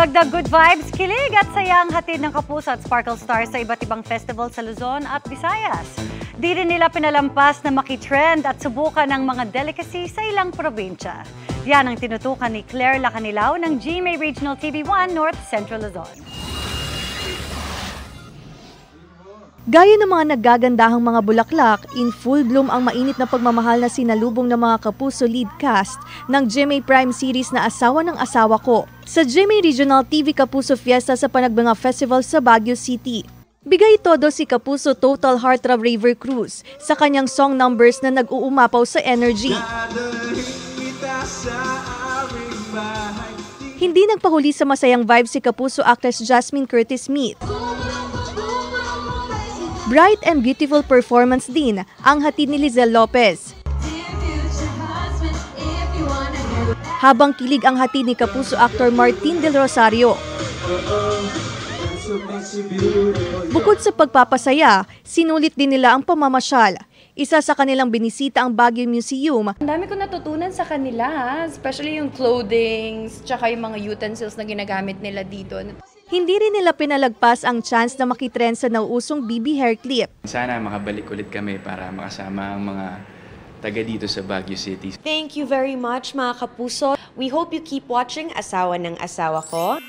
Dagdag good vibes, kilig at sayang hatid ng Kapuso at Sparkle Stars sa iba't ibang festival sa Luzon at Visayas. Di rin nila pinalampas na makitrend at subukan ng mga delicacy sa ilang probinsya. Yan ang tinutukan ni Claire Lacanilao ng GMA Regional TV1 North Central Luzon. Gaya ng mga naggagandahang mga bulaklak, in full bloom ang mainit na pagmamahal na sinalubong ng mga Kapuso lead cast ng GMA Prime series na Asawa ng Asawa Ko sa GMA Regional TV Kapuso Fiesta sa Panagbanga Festival sa Baguio City. Bigay todo si Kapuso Total Heartthrob Raver Cruz sa kanyang song numbers na nag-uumapaw sa energy. Hindi nagpahuli sa masayang vibe si Kapuso actress Jasmine Curtis Smith. Bright and beautiful performance din ang hatid ni Lizelle Lopez. Habang kilig ang hatid ni Kapuso actor Martin Del Rosario. Bukod sa pagpapasaya, sinulit din nila ang pamamasyal. Isa sa kanilang binisita ang Baguio Museum. Ang dami ko natutunan sa kanila, especially yung clothing, tsaka yung mga utensils na ginagamit nila dito. Hindi rin nila pinalagpas ang chance na makitrend sa nauusong BB hair clip. Sana makabalik ulit kami para makasama ang mga taga dito sa Baguio City. Thank you very much mga Kapuso. We hope you keep watching Asawa ng Asawa Ko.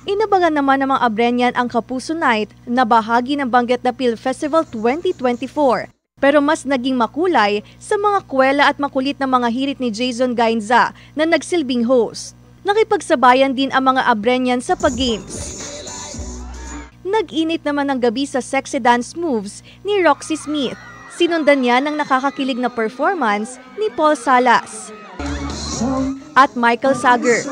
Inabangan naman ng mga Abreñan ang Kapuso Night na bahagi ng Banggit na Film Festival 2024. Pero mas naging makulay sa mga kwela at makulit na mga hirit ni Jason Gainza na nagsilbing host. Nakipagsabayan din ang mga Abreñan sa pag-games. Nag-init naman ang gabi sa sexy dance moves ni Roxy Smith. Sinundan niya ng nakakakilig na performance ni Paul Salas at Michael Sager.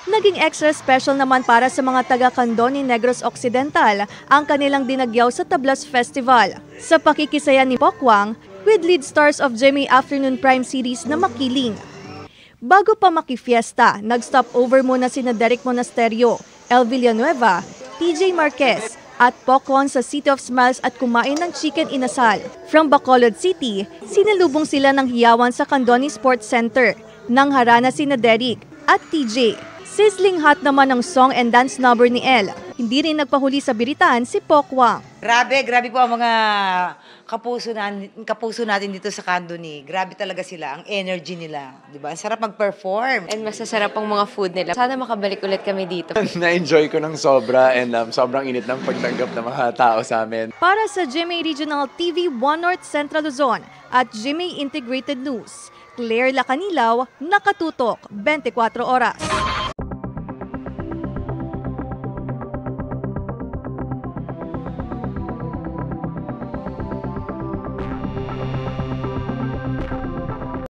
Naging extra special naman para sa mga taga-Candoni Negros Occidental ang kanilang dinagyaw sa Tablas Festival sa pakikisaya ni Pokwang with lead stars of GMA Afternoon Prime series na makiling. Bago pa makifiesta, nag-stop over muna sina Derek Monasterio, El Villanueva, TJ Marquez at Pokwang sa City of Smiles at kumain ng chicken inasal. From Bacolod City, sinalubong sila ng hiyawan sa Candoni Sports Center nang harana sina Derek at TJ. Sizzling hot naman ang song and dance number ni El. Hindi rin nagpahuli sa biritaan si Pokwang. Grabe po ang mga kapuso natin dito sa Candoni. Grabe talaga sila, ang energy nila. Diba? Ang sarap mag-perform. And masasarap ang mga food nila. Sana makabalik ulit kami dito. Na-enjoy ko ng sobra and sobrang init ng pagtanggap ng mga tao sa amin. Para sa GMA Regional TV 1 North Central Luzon at GMA Integrated News, Claire Lacanilao, nakatutok 24 oras.